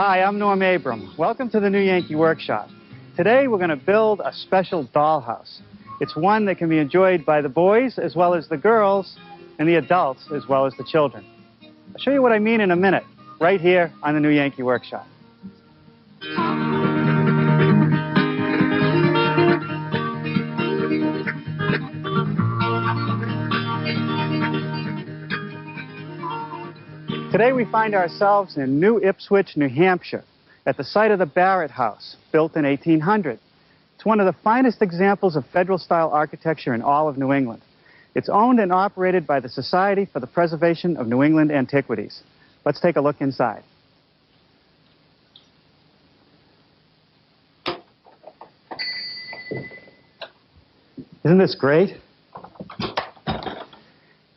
Hi, I'm Norm Abram. Welcome to the new Yankee Workshop. Today we're going to build a special dollhouse. It's one that can be enjoyed by the boys as well as the girls and the adults as well as the children. I'll show you what I mean in a minute, right here on the new Yankee Workshop. Today we find ourselves in New Ipswich, New Hampshire, at the site of the Barrett House, built in 1800. It's one of the finest examples of Federal-style architecture in all of New England. It's owned and operated by the Society for the Preservation of New England Antiquities. Let's take a look inside. Isn't this great?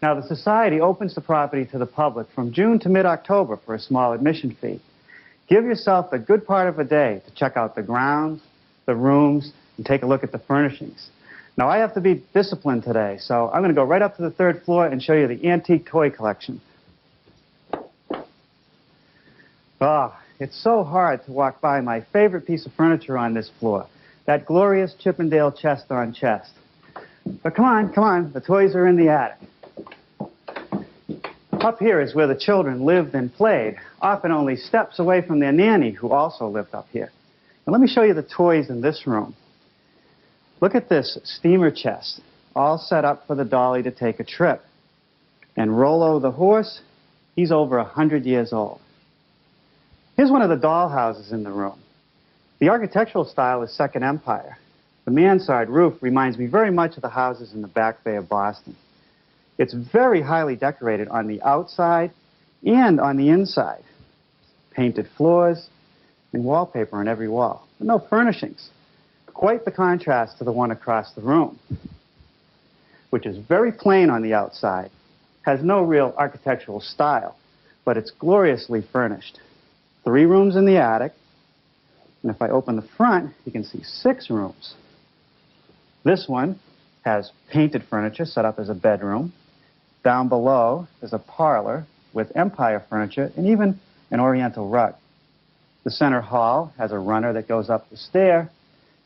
Now, the Society opens the property to the public from June to mid-October for a small admission fee. Give yourself the good part of a day to check out the grounds, the rooms, and take a look at the furnishings. Now, I have to be disciplined today, so I'm going to go right up to the third floor and show you the antique toy collection. Oh, it's so hard to walk by my favorite piece of furniture on this floor, that glorious Chippendale chest-on-chest. But come on, the toys are in the attic. Up here is where the children lived and played, often only steps away from their nanny, who also lived up here. Now, let me show you the toys in this room. Look at this steamer chest, all set up for the dolly to take a trip. And Rollo the horse, he's over 100 years old. Here's one of the doll houses in the room. The architectural style is Second Empire. The mansard roof reminds me very much of the houses in the Back Bay of Boston. It's very highly decorated on the outside and on the inside. Painted floors and wallpaper on every wall. But no furnishings. Quite the contrast to the one across the room, which is very plain on the outside, has no real architectural style, but it's gloriously furnished. 3 rooms in the attic, and if I open the front, you can see 6 rooms. This one has painted furniture set up as a bedroom. Down below is a parlor with Empire furniture and even an oriental rug. The center hall has a runner that goes up the stair,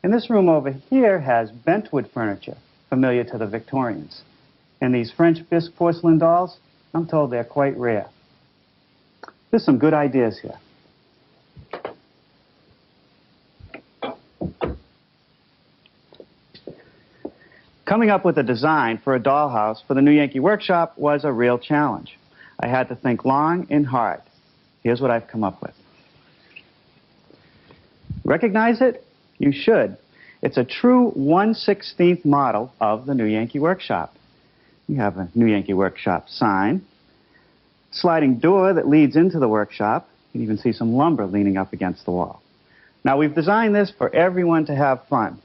and this room over here has bentwood furniture, familiar to the Victorians. And these French bisque porcelain dolls, I'm told they're quite rare. There's some good ideas here. Coming up with a design for a dollhouse for the new Yankee Workshop was a real challenge. I had to think long and hard. Here's what I've come up with. Recognize it? You should. It's a true 1/16 model of the new Yankee Workshop. You have a new Yankee Workshop sign, sliding door that leads into the workshop. You can even see some lumber leaning up against the wall. Now, we've designed this for everyone to have fun.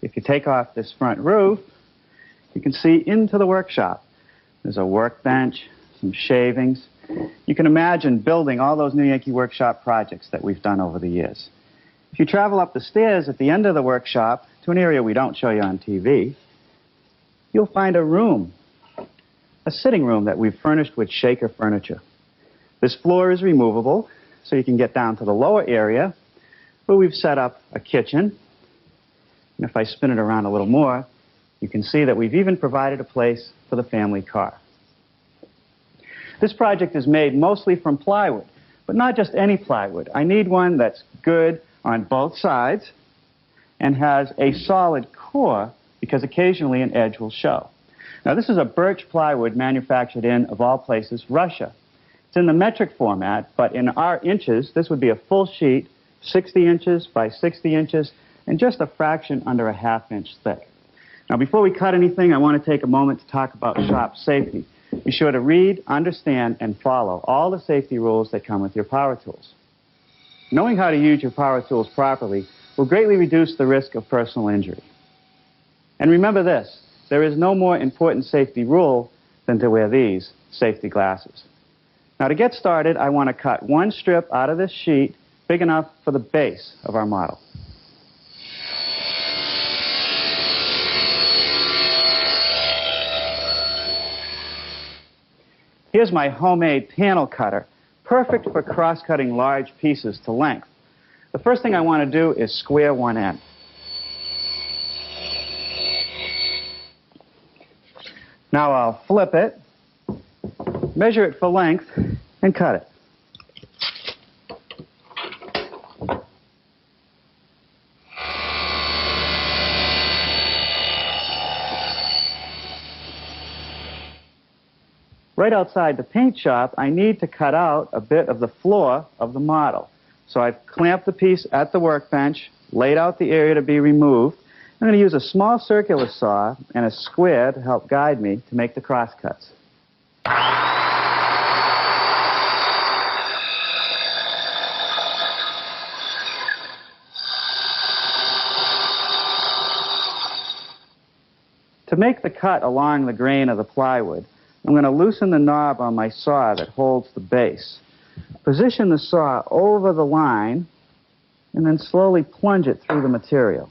If you take off this front roof, you can see into the workshop. There's a workbench, some shavings. You can imagine building all those new Yankee Workshop projects that we've done over the years. If you travel up the stairs at the end of the workshop to an area we don't show you on TV, you'll find a room, a sitting room that we've furnished with shaker furniture. This floor is removable, so you can get down to the lower area where we've set up a kitchen. And if I spin it around a little more, you can see that we've even provided a place for the family car. This project is made mostly from plywood, but not just any plywood. I need one that's good on both sides and has a solid core, because occasionally an edge will show. Now, this is a birch plywood manufactured in, of all places, Russia. It's in the metric format, but in our inches, this would be a full sheet, 60 inches by 60 inches, and just a fraction under a ½ inch thick. Now, before we cut anything, I want to take a moment to talk about shop safety. Be sure to read, understand, and follow all the safety rules that come with your power tools. Knowing how to use your power tools properly will greatly reduce the risk of personal injury. And remember this, there is no more important safety rule than to wear these safety glasses. Now, to get started, I want to cut one strip out of this sheet big enough for the base of our model. Here's my homemade panel cutter, perfect for cross-cutting large pieces to length. The first thing I want to do is square one end. Now I'll flip it, measure it for length, and cut it. Right outside the paint shop, I need to cut out a bit of the floor of the model. So I've clamped the piece at the workbench, laid out the area to be removed. I'm going to use a small circular saw and a square to help guide me to make the crosscuts. To make the cut along the grain of the plywood, I'm going to loosen the knob on my saw that holds the base. Position the saw over the line and then slowly plunge it through the material.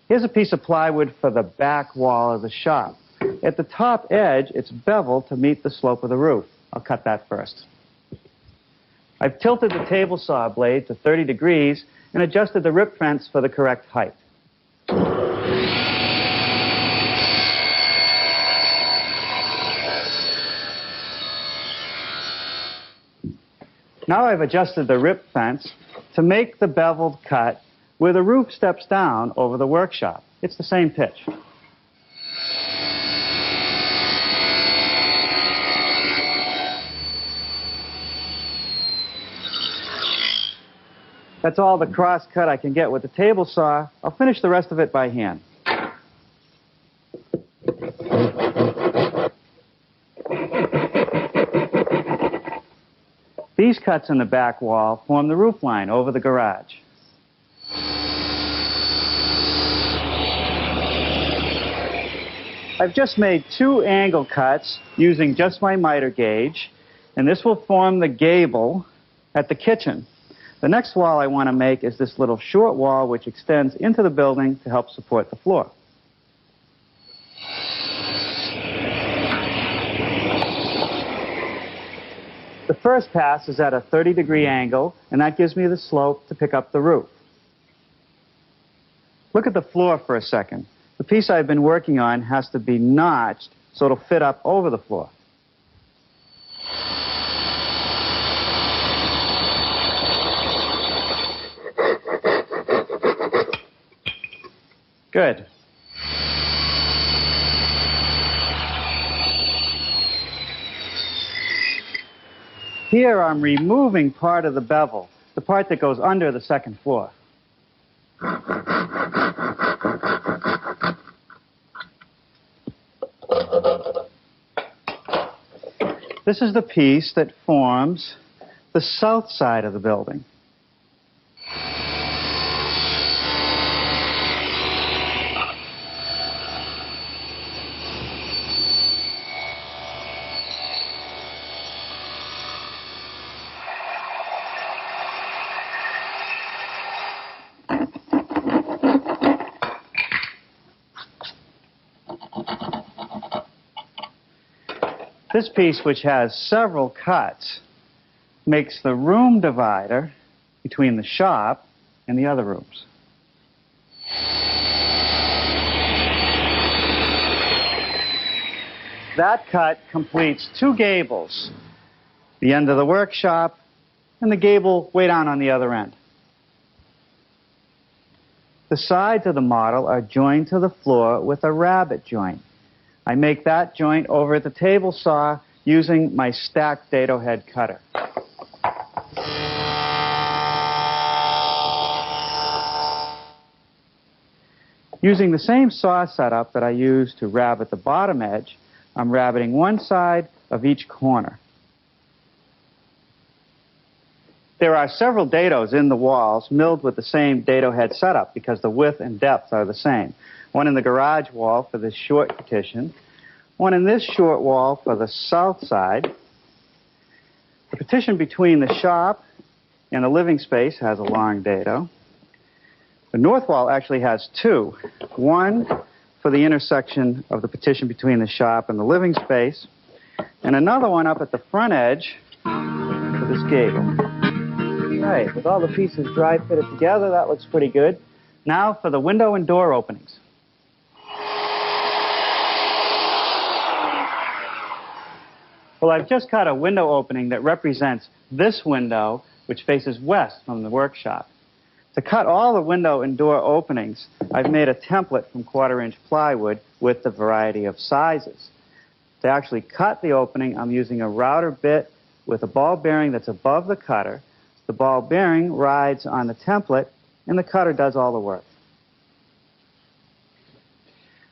Here's a piece of plywood for the back wall of the shop. At the top edge, it's beveled to meet the slope of the roof. I'll cut that first. I've tilted the table saw blade to 30 degrees and adjusted the rip fence for the correct height. Now I've adjusted the rip fence to make the beveled cut where the roof steps down over the workshop. It's the same pitch. That's all the cross cut I can get with the table saw. I'll finish the rest of it by hand. These cuts in the back wall form the roof line over the garage. I've just made 2 angle cuts using just my miter gauge, and this will form the gable at the kitchen. The next wall I want to make is this little short wall which extends into the building to help support the floor. The first pass is at a 30-degree angle, and that gives me the slope to pick up the roof. Look at the floor for a second. The piece I've been working on has to be notched so it'll fit up over the floor. Good. Here I'm removing part of the bevel, the part that goes under the second floor. This is the piece that forms the south side of the building. This piece, which has several cuts, makes the room divider between the shop and the other rooms. That cut completes 2 gables, the end of the workshop and the gable way down on the other end. The sides of the model are joined to the floor with a rabbet joint. I make that joint over at the table saw using my stacked dado head cutter. Using the same saw setup that I used to rabbet the bottom edge, I'm rabbeting one side of each corner. There are several dados in the walls milled with the same dado head setup because the width and depth are the same. One in the garage wall for this short partition, one in this short wall for the south side. The partition between the shop and the living space has a long dado. The north wall actually has two. One for the intersection of the partition between the shop and the living space, and another one up at the front edge for this gable. Right, with all the pieces dry fitted together, that looks pretty good. Now for the window and door openings. Well, I've just cut a window opening that represents this window, which faces west from the workshop. To cut all the window and door openings, I've made a template from 1/4-inch plywood with the variety of sizes. To actually cut the opening, I'm using a router bit with a ball bearing that's above the cutter. The ball bearing rides on the template, and the cutter does all the work.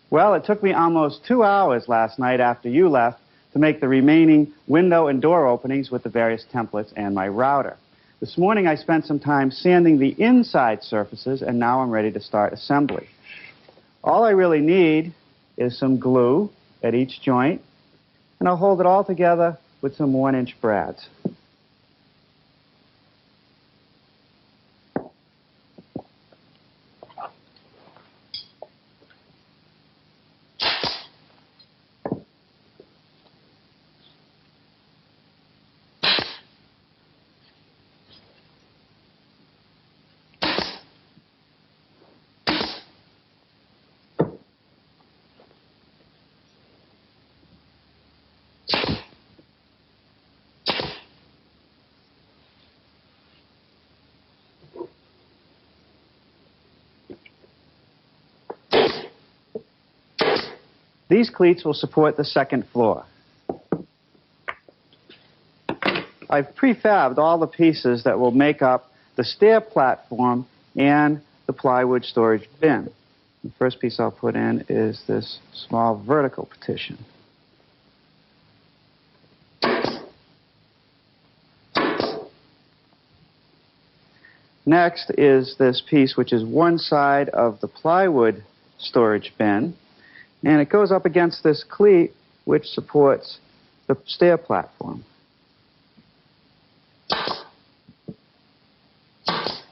Well, it took me almost 2 hours last night after you left to make the remaining window and door openings with the various templates and my router. This morning I spent some time sanding the inside surfaces, and now I'm ready to start assembly. All I really need is some glue at each joint, and I'll hold it all together with some 1-inch brads. These cleats will support the second floor. I've prefabbed all the pieces that will make up the stair platform and the plywood storage bin. The first piece I'll put in is this small vertical partition. Next is this piece, which is one side of the plywood storage bin. And it goes up against this cleat, which supports the stair platform.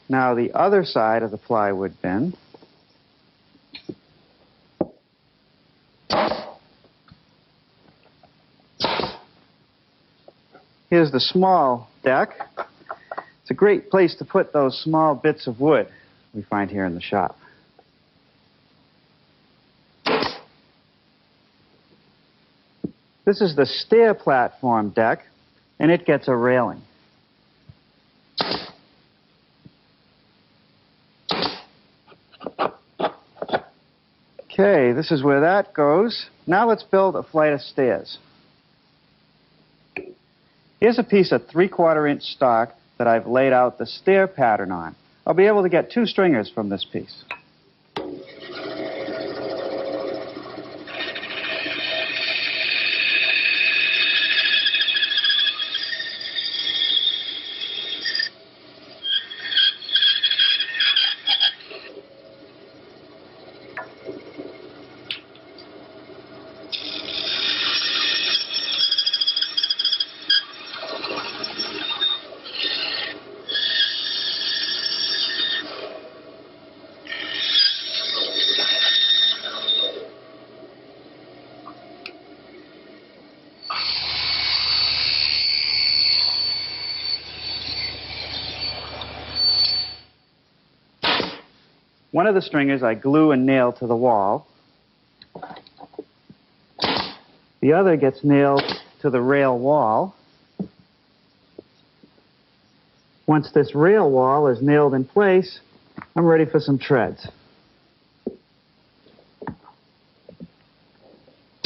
Now the other side of the plywood bin. Here's the small deck. It's a great place to put those small bits of wood we find here in the shop. This is the stair platform deck, and it gets a railing. Okay, this is where that goes. Now let's build a flight of stairs. Here's a piece of 3/4-inch stock that I've laid out the stair pattern on. I'll be able to get 2 stringers from this piece. One of the stringers I glue and nail to the wall. The other gets nailed to the rail wall. Once this rail wall is nailed in place, I'm ready for some treads.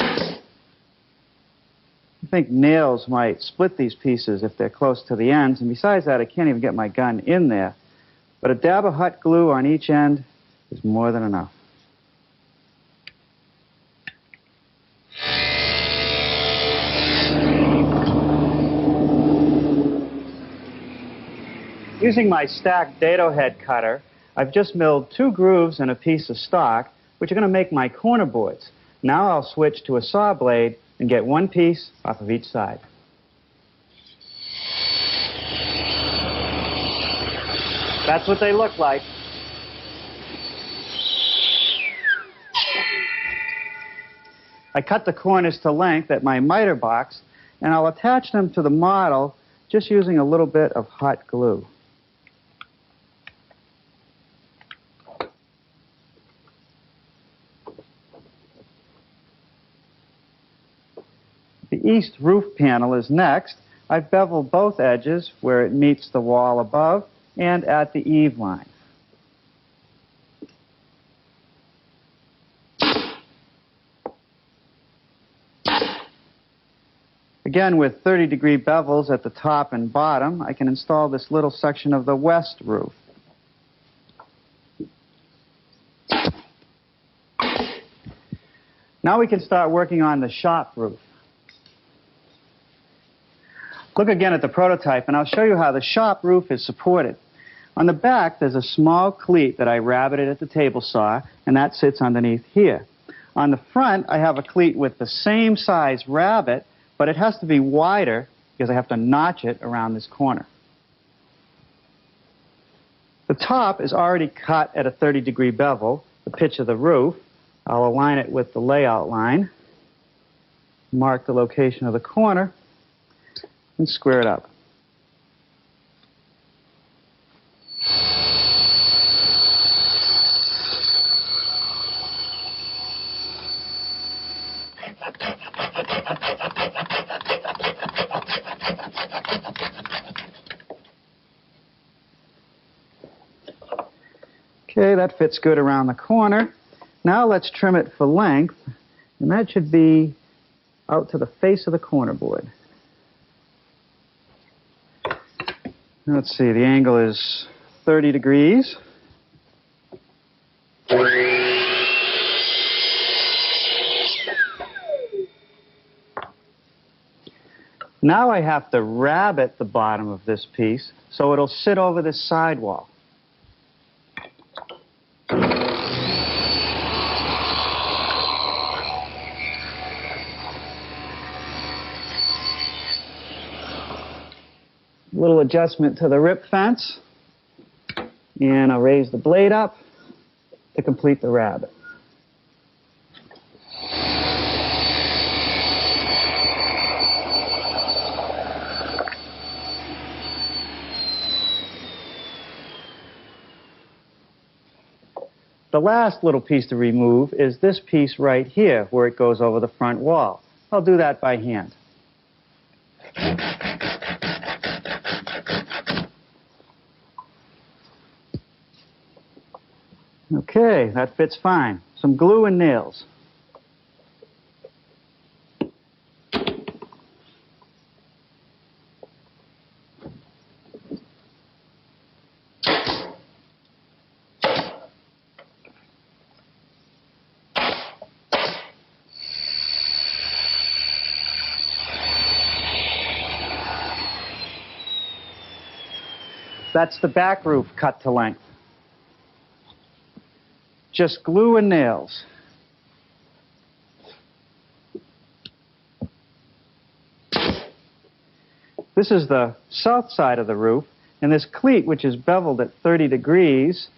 I think nails might split these pieces if they're close to the ends, and besides that, I can't even get my gun in there. But a dab of hot glue on each end is more than enough. Using my stacked dado head cutter, I've just milled 2 grooves in a piece of stock, which are going to make my corner boards. Now I'll switch to a saw blade and get one piece off of each side. That's what they look like. I cut the corners to length at my miter box, and I'll attach them to the model just using a little bit of hot glue. The east roof panel is next. I've beveled both edges where it meets the wall above and at the eave line. Again, with 30-degree bevels at the top and bottom, I can install this little section of the west roof. Now we can start working on the shop roof. Look again at the prototype, and I'll show you how the shop roof is supported. On the back, there's a small cleat that I rabbited at the table saw, and that sits underneath here. On the front, I have a cleat with the same size rabbet, but it has to be wider because I have to notch it around this corner. The top is already cut at a 30-degree bevel, the pitch of the roof. I'll align it with the layout line, mark the location of the corner, and square it up. Okay, that fits good around the corner. Now let's trim it for length, and that should be out to the face of the corner board. Let's see, the angle is 30 degrees. Now I have to rabbet the bottom of this piece so it'll sit over this sidewall. Little adjustment to the rip fence, and I'll raise the blade up to complete the rabbet. The last little piece to remove is this piece right here where it goes over the front wall. I'll do that by hand. Okay, that fits fine. Some glue and nails. That's the back roof cut to length. Just glue and nails. This is the south side of the roof, and this cleat, which is beveled at 30 degrees,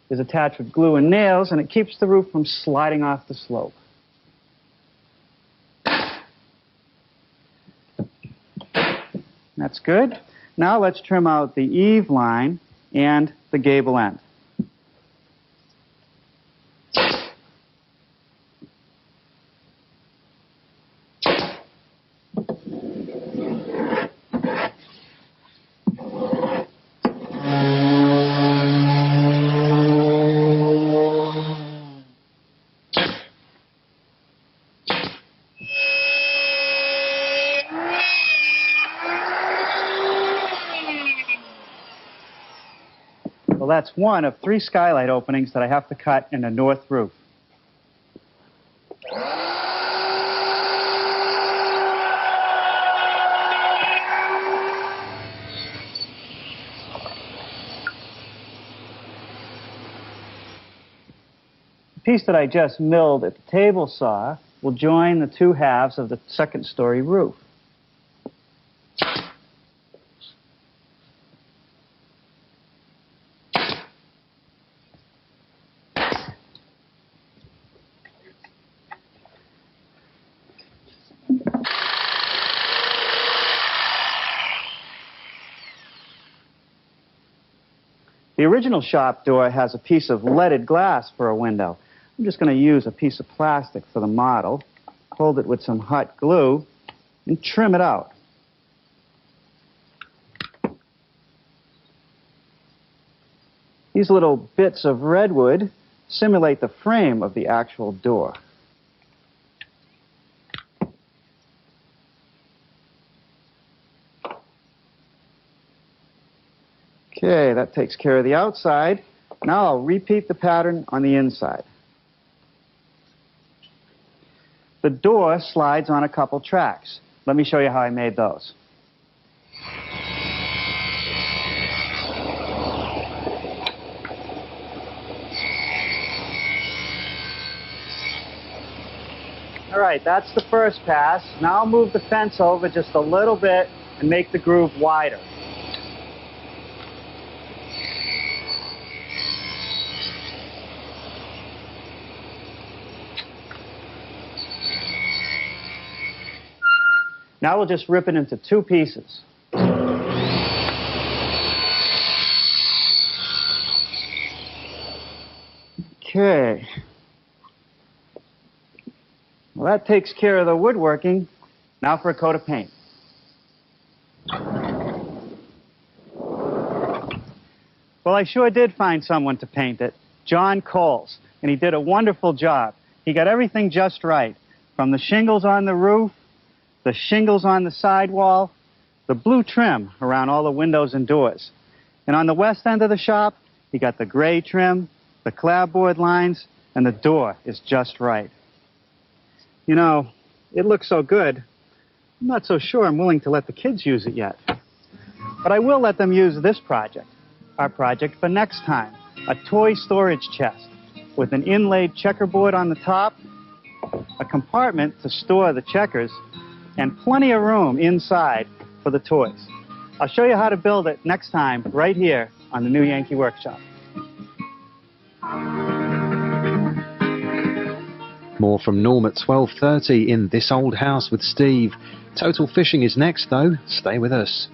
is attached with glue and nails, and it keeps the roof from sliding off the slope. That's good. Now let's trim out the eave line and the gable end. Well, that's one of 3 skylight openings that I have to cut in the north roof. piece that I just milled at the table saw will join the two halves of the second-story roof. The original shop door has a piece of leaded glass for a window. I'm just going to use a piece of plastic for the model, hold it with some hot glue, and trim it out. These little bits of redwood simulate the frame of the actual door. Okay, that takes care of the outside. Now I'll repeat the pattern on the inside. The door slides on a couple tracks. Let me show you how I made those. All right, that's the first pass. Now I'll move the fence over just a little bit and make the groove wider. Now we'll just rip it into two pieces. Okay. Well, that takes care of the woodworking. Now for a coat of paint. Well, I sure did find someone to paint it, John Coles, and he did a wonderful job. He got everything just right, from the shingles on the roof, the shingles on the sidewall, the blue trim around all the windows and doors. And on the west end of the shop, he got the gray trim, the clapboard lines, and the door is just right. You know, it looks so good, I'm not so sure I'm willing to let the kids use it yet. But I will let them use this project, our project for next time, a toy storage chest with an inlaid checkerboard on the top, a compartment to store the checkers, and plenty of room inside for the toys. I'll show you how to build it next time right here on the new Yankee Workshop. More from Norm at 12:30 in This Old House with Steve. Total Fishing is next though. Stay with us.